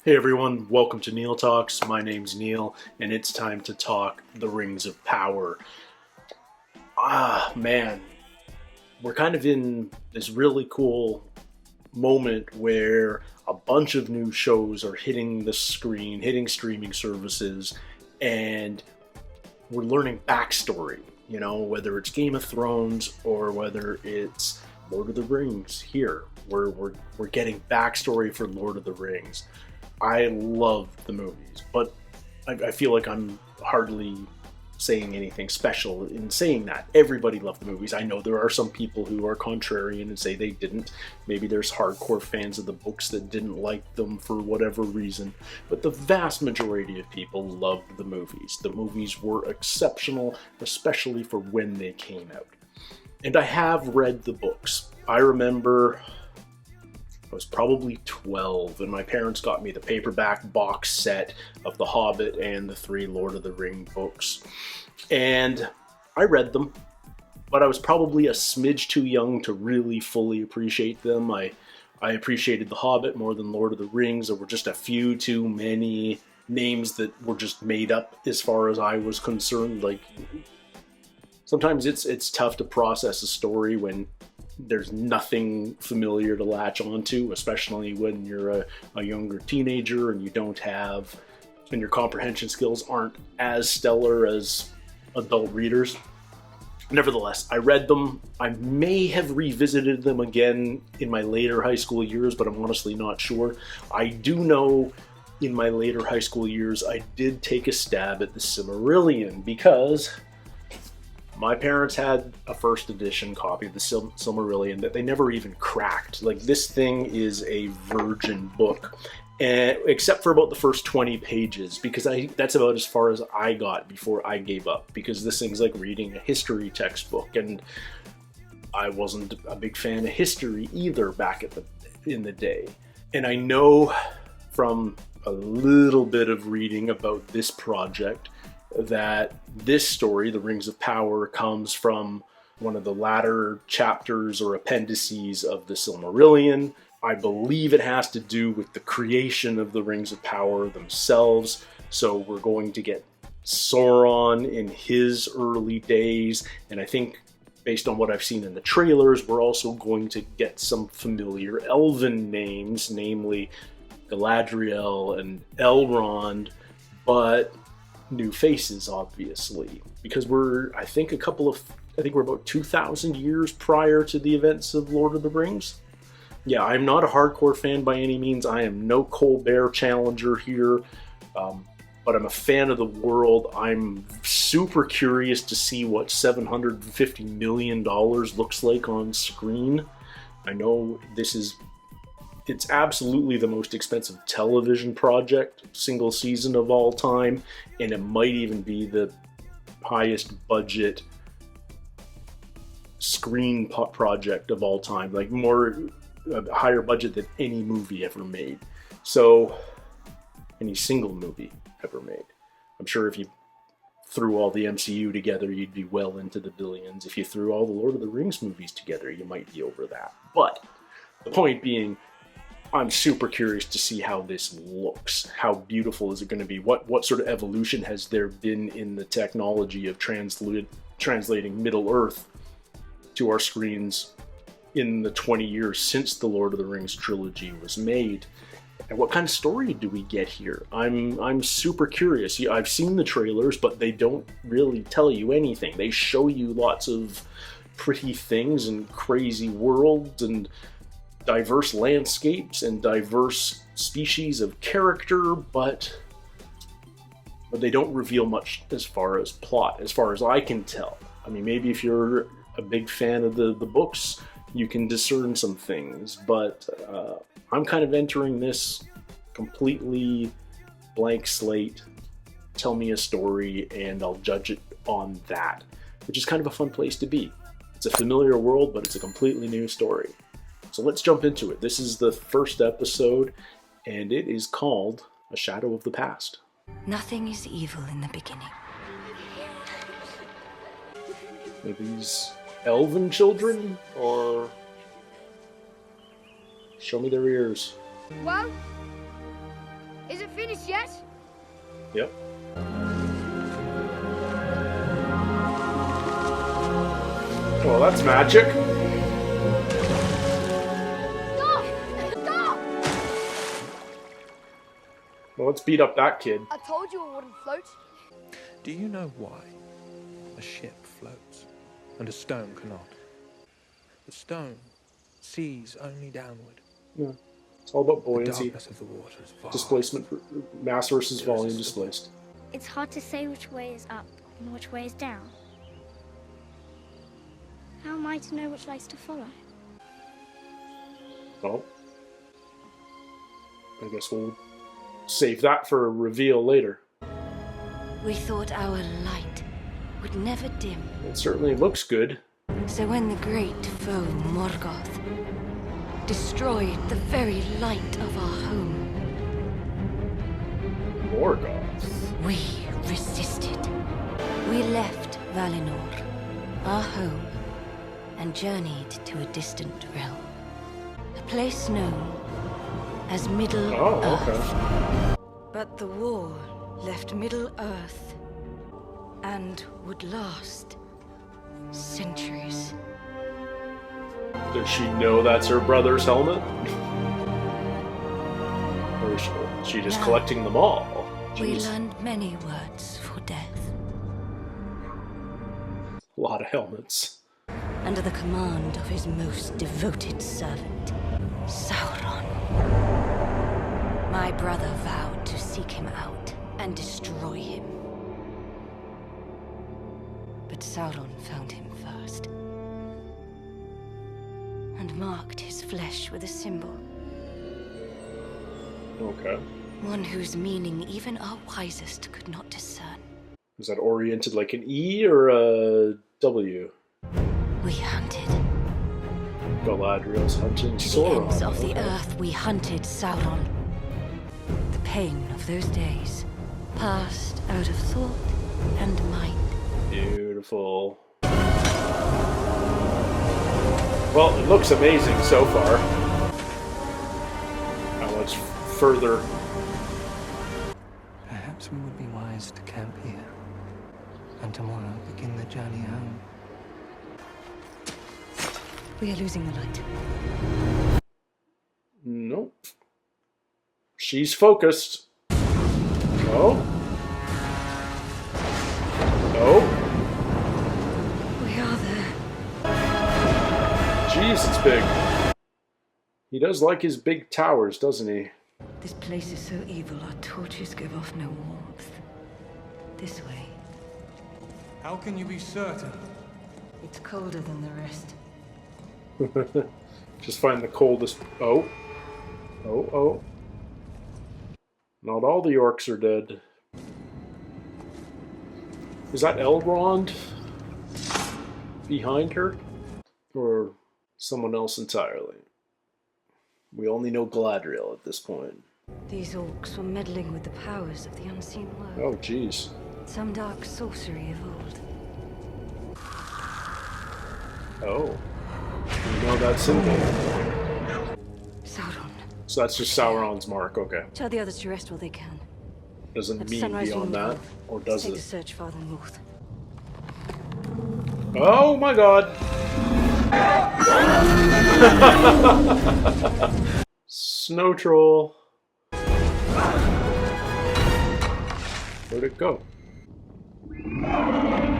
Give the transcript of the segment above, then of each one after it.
Hey everyone, welcome to Neil Talks. My name's Neil, and it's time to talk the Rings of Power. Man, we're kind of in this really cool moment where a bunch of new shows are hitting the screen, hitting streaming services, and we're learning backstory. You know, whether it's Game of Thrones or whether it's Lord of the Rings. Here, we're getting backstory for Lord of the Rings. I love the movies, but I feel like I'm hardly saying anything special in saying that. Everybody loved the movies. I know there are some people who are contrarian and say they didn't. Maybe there's hardcore fans of the books that didn't like them for whatever reason. But the vast majority of people loved the movies. The movies were exceptional, especially for when they came out. And I have read the books. I remember I was probably 12, and my parents got me the paperback box set of The Hobbit and the 3 Lord of the Ring books. And I read them, but I was probably a smidge too young to really fully appreciate them. I appreciated The Hobbit more than Lord of the Rings. There were just a few too many names that were just made up as far as I was concerned. Like, sometimes it's tough to process a story when there's nothing familiar to latch onto, especially when you're a younger teenager and and your comprehension skills aren't as stellar as adult readers. Nevertheless, I read them. I may have revisited them again in my later high school years, but I'm honestly not sure. I do know in my later high school years, I did take a stab at the Silmarillion because my parents had a first edition copy of the Silmarillion that they never even cracked. Like, this thing is a virgin book, except for about the first 20 pages, because that's about as far as I got before I gave up, because this thing's like reading a history textbook, and I wasn't a big fan of history either back in the day. And I know from a little bit of reading about this project that this story, The Rings of Power, comes from one of the latter chapters or appendices of the Silmarillion. I believe it has to do with the creation of the Rings of Power themselves. So we're going to get Sauron in his early days, and I think based on what I've seen in the trailers, we're also going to get some familiar elven names, namely Galadriel and Elrond, but new faces, obviously, because we're about 2,000 years prior to the events of Lord of the Rings. Yeah, I'm not a hardcore fan by any means. I am no Colbert challenger here, but I'm a fan of the world. I'm super curious to see what $750 million looks like on screen. I know it's absolutely the most expensive television project, single season of all time, and it might even be the highest budget screen project of all time, like higher budget than any movie ever made. So, any single movie ever made. I'm sure if you threw all the MCU together, you'd be well into the billions. If you threw all the Lord of the Rings movies together, you might be over that. But the point being, I'm super curious to see how this looks. How beautiful is it going to be? What sort of evolution has there been in the technology of translating Middle-earth to our screens in the 20 years since the Lord of the Rings trilogy was made? And what kind of story do we get here? I'm super curious. I've seen the trailers, but they don't really tell you anything. They show you lots of pretty things and crazy worlds and diverse landscapes and diverse species of character, but they don't reveal much as far as plot, as far as I can tell. I mean, maybe if you're a big fan of the books, you can discern some things, but I'm kind of entering this completely blank slate. Tell me a story and I'll judge it on that, which is kind of a fun place to be. It's a familiar world, but it's a completely new story. So let's jump into it. This is the first episode, and it is called A Shadow of the Past. Nothing is evil in the beginning. Are these elven children, or show me their ears? Well, finished yet? Yep. Well, that's magic. Stop! Stop! Well, let's beat up that kid. I told you it wouldn't float. Do you know why a ship floats and a stone cannot? The stone sees only downward. Yeah. It's all about The buoyancy. darkness of the water is vast. Displacement, mass versus volume displaced. It's hard to say which way is up and which way is down. How am I to know which lights to follow? Well, I guess we'll save that for a reveal later. We thought our light would never dim. It certainly looks good. So when the great foe Morgoth destroyed the very light of our home, Morgoth. we resisted. We left Valinor, our home, and journeyed to a distant realm. A place known as Middle Earth. Okay. But the war left Middle Earth and would last centuries. Does she know that's her brother's helmet? Or is she just collecting them all? We Jeez. learned many words for death. A lot of helmets. Under the command of his most devoted servant, Sauron. My brother vowed to seek him out and destroy him. But Sauron found him first, and marked his flesh with a symbol. Okay. One whose meaning even our wisest could not discern. Is that oriented like an E or a W? We hunted. Galadriel's hunting To the Sauron. ends of the Okay. earth we hunted Sauron. The pain of those days passed out of thought and mind. Beautiful. Well, it looks amazing so far. How much further? Perhaps we would be wise to camp here, and tomorrow begin the journey home. We are losing the light. Nope. She's focused. No. No. We are there. Jeez, it's big. He does like his big towers, doesn't he? This place is so evil, our torches give off no warmth. This way. How can you be certain? It's colder than the rest. Just find the coldest. Oh. Oh, oh. Not all the orcs are dead. Is that Elrond behind her? Or someone else entirely? We only know Galadriel at this point. These orcs were meddling with the powers of the unseen world. Oh, jeez. Some dark sorcery of old. Oh. You know that symbol. Sauron. So that's just Sauron's mark, okay. Tell the others to rest while they can. Doesn't At mean sunrise beyond we that, move. or Let's does take it? the search farther north. Oh my god! Snow troll. Where'd it go?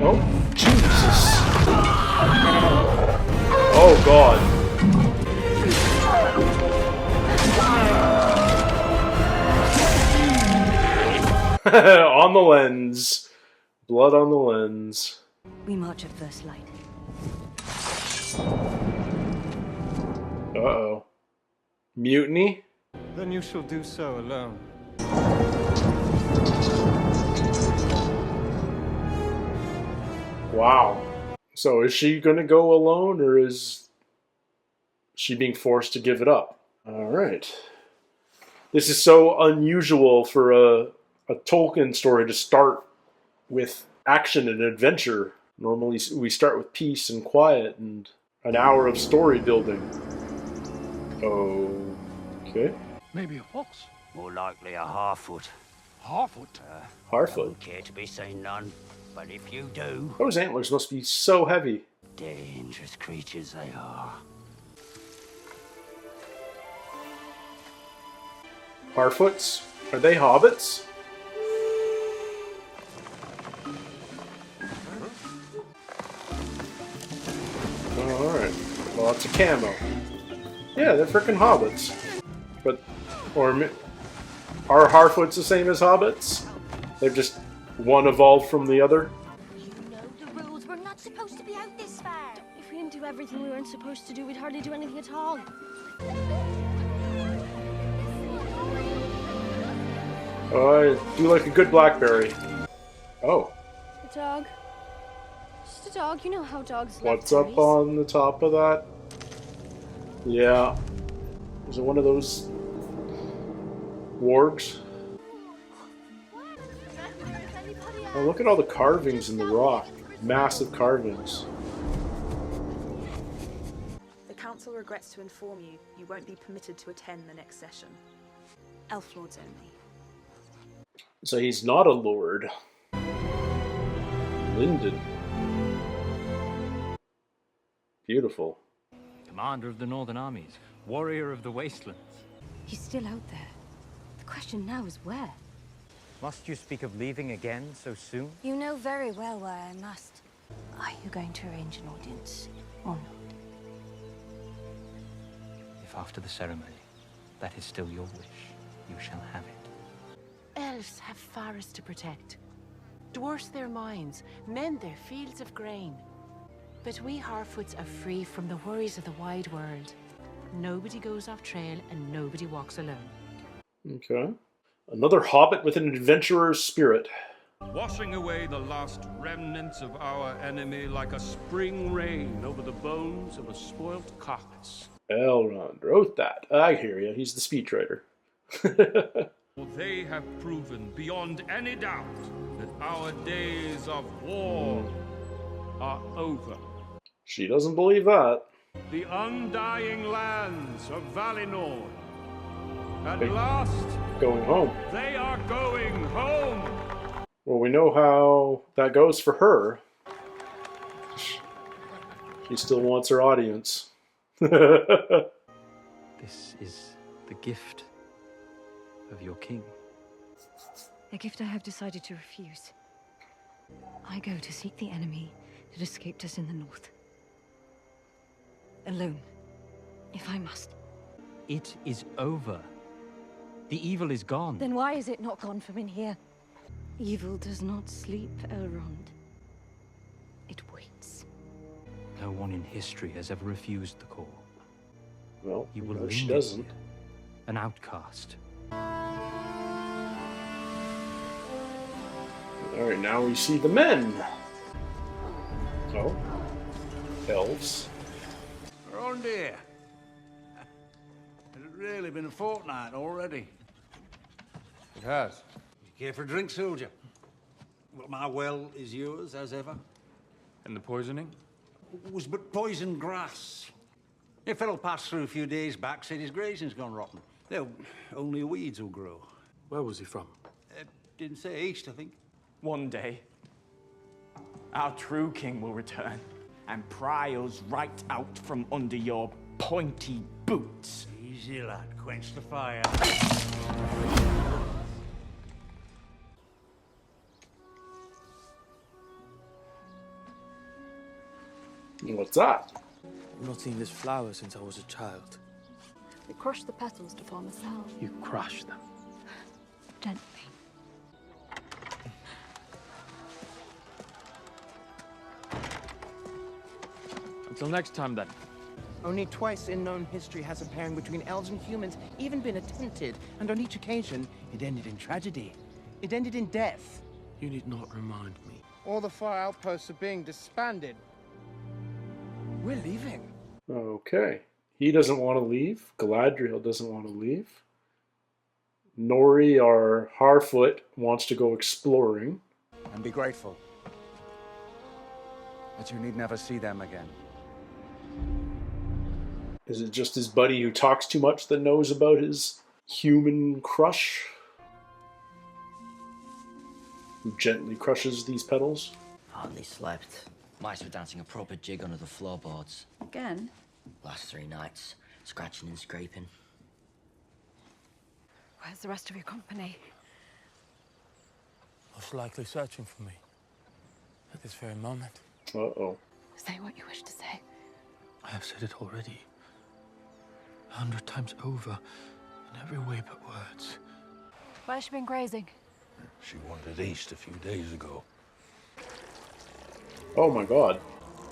Oh, Jesus! Oh god! On the lens. Blood on the lens. We march at first light. Uh-oh. Mutiny? Then you shall do so alone. Wow. So is she going to go alone, or is she being forced to give it up? Alright. This is so unusual for a Tolkien story to start with action and adventure. Normally we start with peace and quiet and an hour of story building. Okay. Maybe a fox. More likely a Harfoot. Harfoot? I Harfoot. don't care to be seen none, but if you do, Those antlers must be so heavy. dangerous creatures they are. Harfoots? Are they hobbits? Oh, alright. Lots of camo. Yeah, they're freaking hobbits. But, are Harfoots the same as hobbits? They've just one evolved from the other? You know the rules. We're not supposed to be out this far. If we didn't do everything we weren't supposed to do, we'd hardly do anything at all. Oh, I do like a good blackberry. Oh, A dog. Just a dog. You know how dogs love what's up berries. on the top of that? Yeah. Is it one of those wargs? Oh, look at all the carvings in the rock. Massive carvings. The council regrets to inform you, you won't be permitted to attend the next session. Elf lords only. So he's not a lord. Lyndon. Beautiful. Commander of the Northern Armies, warrior of the Wastelands. He's still out there. The question now is where? Must you speak of leaving again so soon? You know very well why I must. Are you going to arrange an audience or not? If after the ceremony, that is still your wish, you shall have it. Elves have forests to protect, dwarfs their mines, mend their fields of grain. But we Harfoots are free from the worries of the wide world. Nobody goes off trail and nobody walks alone. Okay. Another hobbit with an adventurer's spirit. Washing away the last remnants of our enemy like a spring rain over the bones of a spoilt carcass. Elrond wrote that. I hear you. He's the speechwriter. They have proven beyond any doubt that our days of war are over. She doesn't believe that. The undying lands of Valinor. At Hey. last, Going home. they are going home. Well, we know how that goes for her. She still wants her audience. This is the gift of your king. A gift I have decided to refuse. I go to seek the enemy that escaped us in the north. Alone, if I must. It is over. The evil is gone. Then why is it not gone from in here? Evil does not sleep, Elrond. It waits. No one in history has ever refused the call. Well, You will no, she linger doesn't. here, an outcast. Alright, now we see the men. Oh. Elves. We're on dear. Has it really been a fortnight already? It has. You care for a drink, soldier? Well, my well is yours, as ever. And the poisoning? It was but poisoned grass. A fellow passed through a few days back, said his grazing's gone rotten. There, only weeds will grow. Where was he from? Didn't say east, I think. One day, our true king will return and pry us right out from under your pointy boots. Easy, lad. Quench the fire. What's that? I've not seen this flower since I was a child. We crush the petals to form a salve. You crush them. Gently. Until next time, then. Only twice in known history has a pairing between elves and humans even been attempted, and on each occasion, it ended in tragedy. It ended in death. You need not remind me. All the fire outposts are being disbanded. We're leaving. Okay. He doesn't want to leave. Galadriel doesn't want to leave. Nori, our Harfoot, wants to go exploring. And be grateful that you need never see them again. Is it just his buddy who talks too much that knows about his human crush who gently crushes these petals. Hardly slept. Mice were dancing a proper jig under the floorboards. Again? Last 3 nights, scratching and scraping. Where's the rest of your company? Most likely searching for me. At this very moment. Uh-oh. Say what you wish to say. I have said it already. 100 times over, in every way but words. Where's she been grazing? She wandered east a few days ago. Oh my god.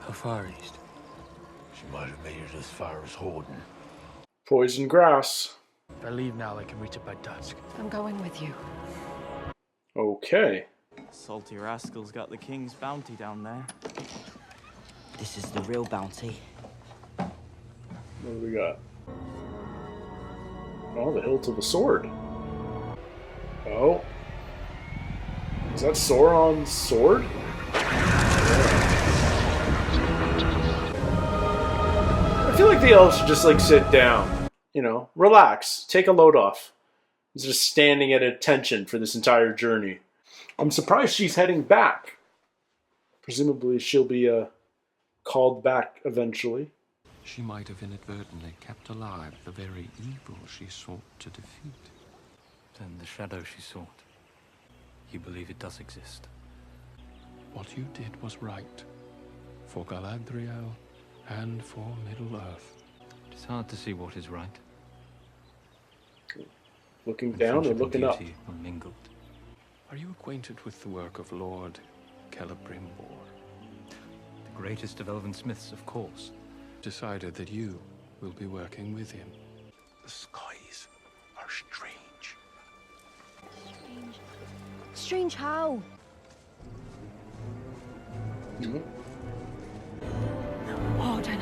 How far east? She might have made it as far as Horden. Poison grass. If I leave now, I can reach it by dusk. I'm going with you. Okay. Salty rascals got the king's bounty down there. This is the real bounty. What do we got? Oh, the hilt of the sword. Oh. Is that Sauron's sword? I feel like the elves should just like sit down, you know, relax, take a load off. He's just standing at attention for this entire journey. I'm surprised she's heading back. Presumably she'll be called back eventually. She might have inadvertently kept alive the very evil she sought to defeat. Then the shadow she sought. You believe it does exist? What you did was right. For Galadriel and for Middle-earth. It is hard to see what is right. Looking down or looking up? Are mingled. Are you acquainted with the work of Lord Celebrimbor? The greatest of elven smiths, of course. Decided that you will be working with him. The skies are strange. Strange. Strange how? Mm-hmm. Warden.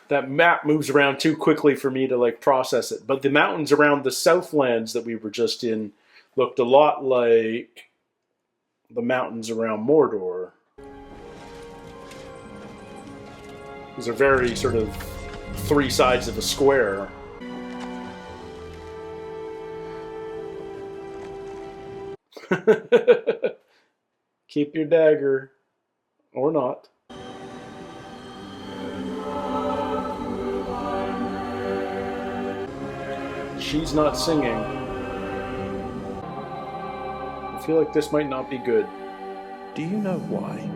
That map moves around too quickly for me to like process it. But the mountains around the Southlands that we were just in looked a lot like the mountains around Mordor. These are very sort of 3 sides of a square. Keep your dagger. Or not. She's not singing. I feel like this might not be good. Do you know why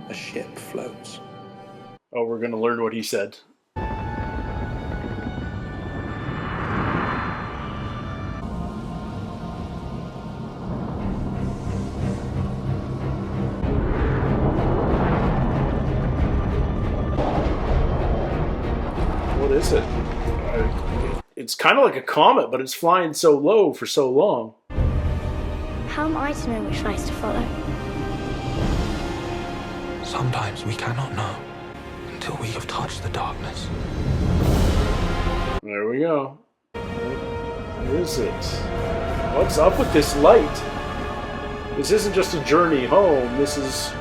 a ship floats? Oh, we're gonna learn what he said. What is it? It's kind of like a comet, but it's flying so low for so long. How am I to know which lights to follow? Sometimes we cannot know until we have touched the darkness. There we go. What is it? What's up with this light? This isn't just a journey home. This is...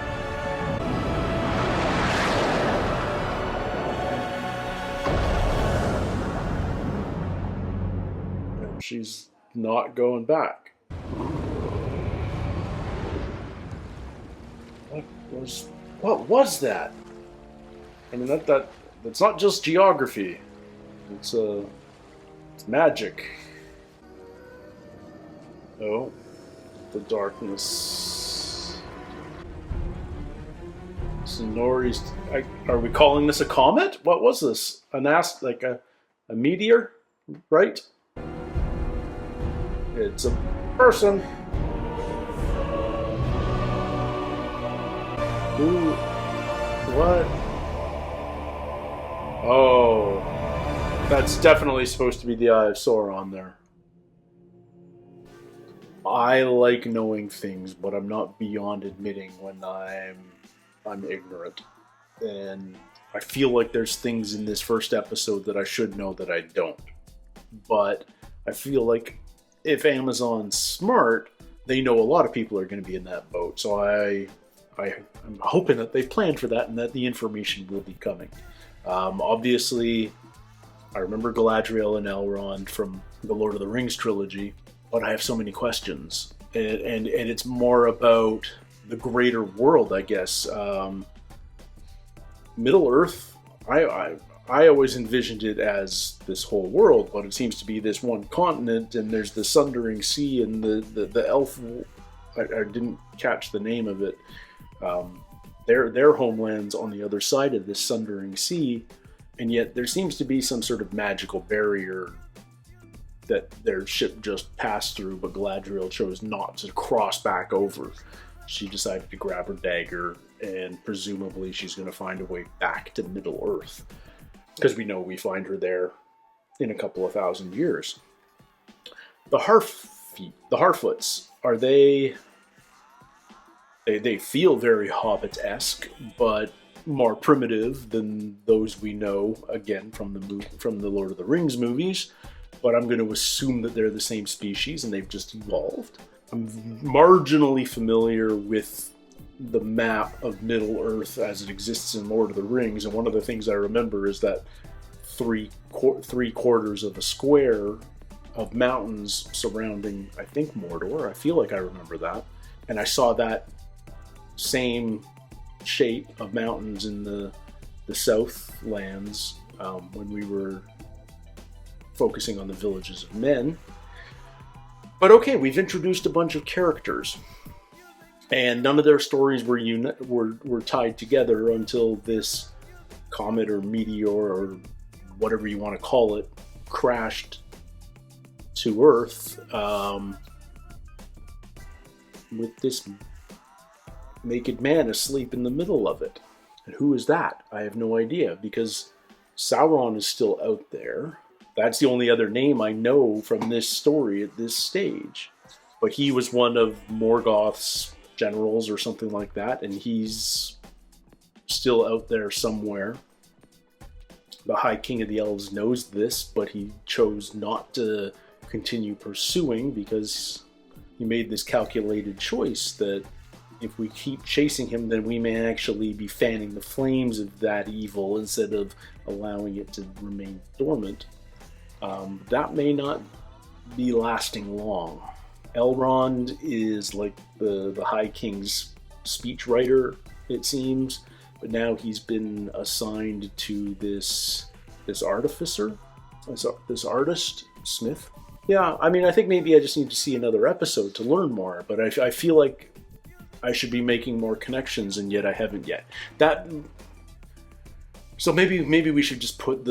And she's not going back. What was that? I mean, that's not just geography. It's magic. Oh, the darkness. Sonori's. Are we calling this a comet? What was this? Like a meteor, right? It's a person. Who? What? Oh, that's definitely supposed to be the Eye of Sauron there. I like knowing things, but I'm not beyond admitting when I'm ignorant. And I feel like there's things in this first episode that I should know that I don't. But I feel like if Amazon's smart, they know a lot of people are going to be in that boat. So I I'm hoping that they've planned for that and that the information will be coming. Obviously, I remember Galadriel and Elrond from the Lord of the Rings trilogy, but I have so many questions. And it's more about the greater world, I guess. Middle-earth, I always envisioned it as this whole world, but it seems to be this one continent, and there's the Sundering Sea and the elf... I didn't catch the name of it. Their homeland's on the other side of this Sundering Sea, and yet there seems to be some sort of magical barrier that their ship just passed through, but Galadriel chose not to cross back over. She decided to grab her dagger, and presumably she's going to find a way back to Middle-earth, because we know we find her there in a couple of thousand years. The Harfoots, are they feel very Hobbit-esque, but more primitive than those we know, again, from the Lord of the Rings movies. But I'm going to assume that they're the same species and they've just evolved. I'm marginally familiar with the map of Middle-earth as it exists in Lord of the Rings, and one of the things I remember is that three quarters of a square of mountains surrounding, I think, Mordor. I feel like I remember that. And I saw that same shape of mountains in the Southlands when we were focusing on the villages of men. But okay, we've introduced a bunch of characters, and none of their stories were tied together until this comet or meteor or whatever you want to call it crashed to Earth with this naked man asleep in the middle of it. And who is that? I have no idea, because Sauron is still out there. That's the only other name I know from this story at this stage. But he was one of Morgoth's generals or something like that, and he's still out there somewhere. The High King of the Elves knows this, but he chose not to continue pursuing because he made this calculated choice that if we keep chasing him, then we may actually be fanning the flames of that evil instead of allowing it to remain dormant. That may not be lasting long. Elrond is like the High King's speechwriter, it seems, but now he's been assigned to this artificer, this artist, smith. Yeah, I mean, I think maybe I just need to see another episode to learn more, but I feel like I should be making more connections, and yet I haven't yet. So maybe we should just put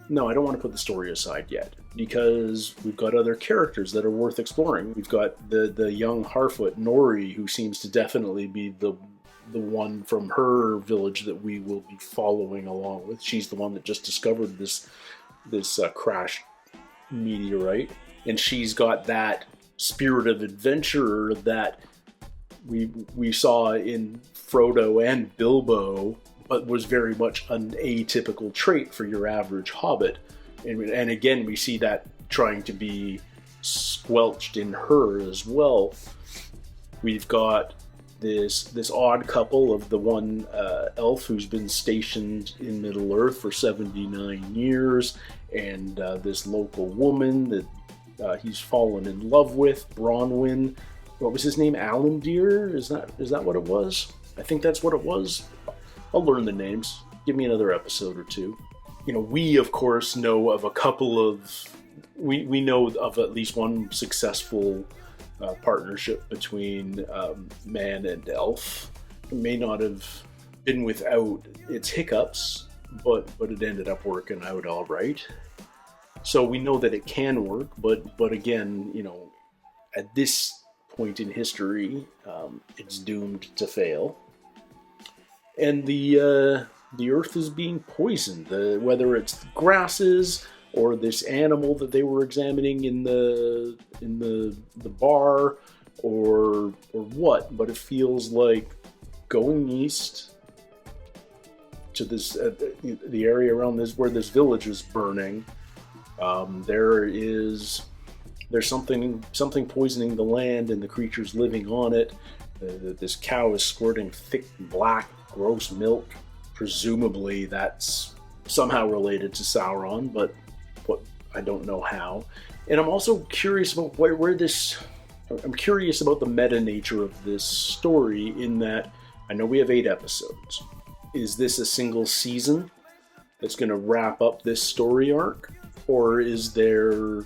No, I don't want to put the story aside yet, because we've got other characters that are worth exploring. We've got the young Harfoot, Nori, who seems to definitely be the one from her village that we will be following along with. She's the one that just discovered this crashed meteorite, and she's got that spirit of adventurer that we saw in Frodo and Bilbo, but was very much an atypical trait for your average hobbit. And again, we see that trying to be squelched in her as well. We've got this odd couple of the one elf who's been stationed in Middle-earth for 79 years, and this local woman that he's fallen in love with, Bronwyn. What was his name? Alandir? Is that what it was? I think that's what it was. I'll learn the names. Give me another episode or two. You know, we of course know of a couple of... We know of at least one successful partnership between man and elf. It may not have been without its hiccups, but it ended up working out all right. So we know that it can work, but again, you know, at this point in history, it's doomed to fail. And the earth is being poisoned, whether it's grasses or this animal that they were examining in the bar, or what. But it feels like going east to this the area around this where this village is burning. There's something poisoning the land and the creatures living on it, This cow is squirting thick, black, gross milk. Presumably that's somehow related to Sauron, but I don't know how. And I'm also curious about where this... I'm curious about the meta nature of this story, in that I know we have 8 episodes. Is this a single season that's going to wrap up this story arc? Or is there,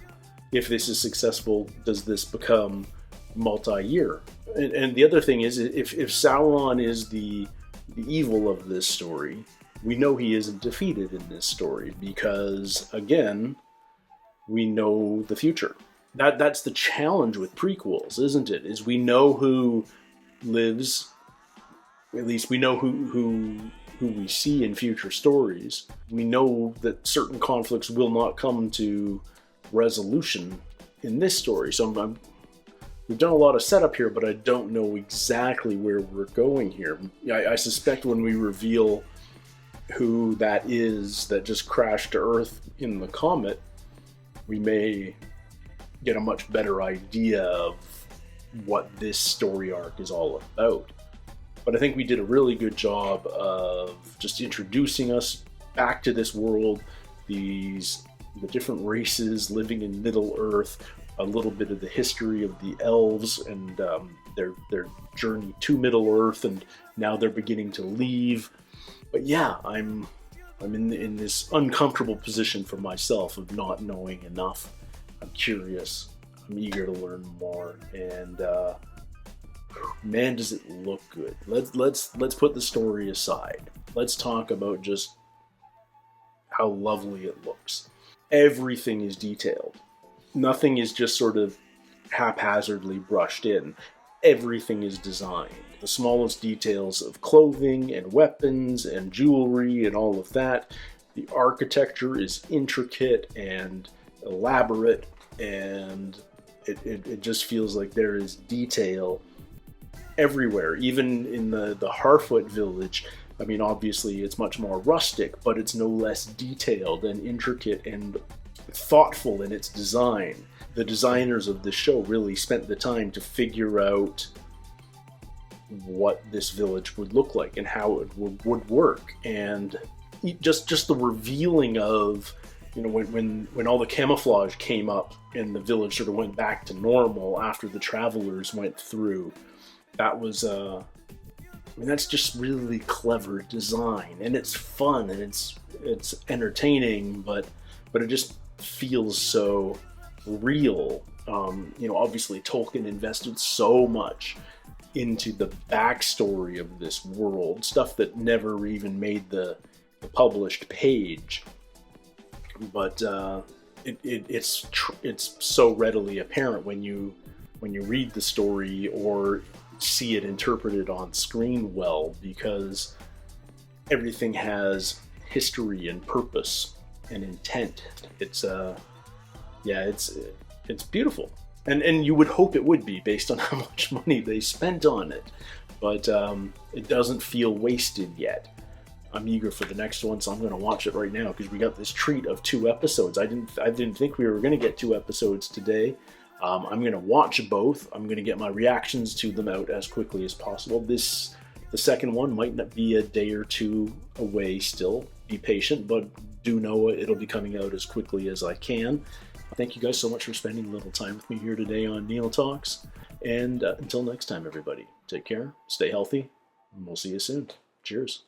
if this is successful, does this become multi-year? And the other thing is, if Sauron is the evil of this story, we know he isn't defeated in this story because, again, we know the future. That's the challenge with prequels, isn't it? Is we know who lives, at least we know who we see in future stories. We know that certain conflicts will not come to resolution in this story. So we've done a lot of setup here, but I don't know exactly where we're going here. I suspect when we reveal who that is that just crashed to Earth in the comet, we may get a much better idea of what this story arc is all about. But I think we did a really good job of just introducing us back to this world, the different races living in Middle Earth, a little bit of the history of the elves and their journey to Middle Earth, and now they're beginning to leave. But yeah, I'm in this uncomfortable position for myself of not knowing enough. I'm curious. I'm eager to learn more, and man, does it look good. Let's put the story aside. Let's talk about just how lovely it looks. Everything is detailed. Nothing is just sort of haphazardly brushed in. Everything is designed. The smallest details of clothing and weapons and jewelry and all of that. The architecture is intricate and elaborate, and it just feels like there is detail everywhere. Even in the Harfoot village, I mean, obviously it's much more rustic, but it's no less detailed and intricate and thoughtful in its design. The designers of the show really spent the time to figure out what this village would look like and how it would work. And just the revealing of, you know, when all the camouflage came up and the village sort of went back to normal after the travelers went through, that was that's just really clever design, and it's fun and it's entertaining, but it just feels so real. Obviously Tolkien invested so much into the backstory of this world, stuff that never even made the published page, but it's so readily apparent when you read the story or see it interpreted on screen well, because everything has history and purpose and intent. It's beautiful, and you would hope it would be based on how much money they spent on it, but it doesn't feel wasted yet. I'm eager for the next one, so I'm going to watch it right now because we got this treat of 2 episodes. I didn't think we were going to get 2 episodes today. I'm going to watch both. I'm going to get my reactions to them out as quickly as possible. The second one might not be a day or 2 away still. Be patient, but do know it'll be coming out as quickly as I can. Thank you guys so much for spending a little time with me here today on Neil Talks. And until next time, everybody, take care, stay healthy, and we'll see you soon. Cheers.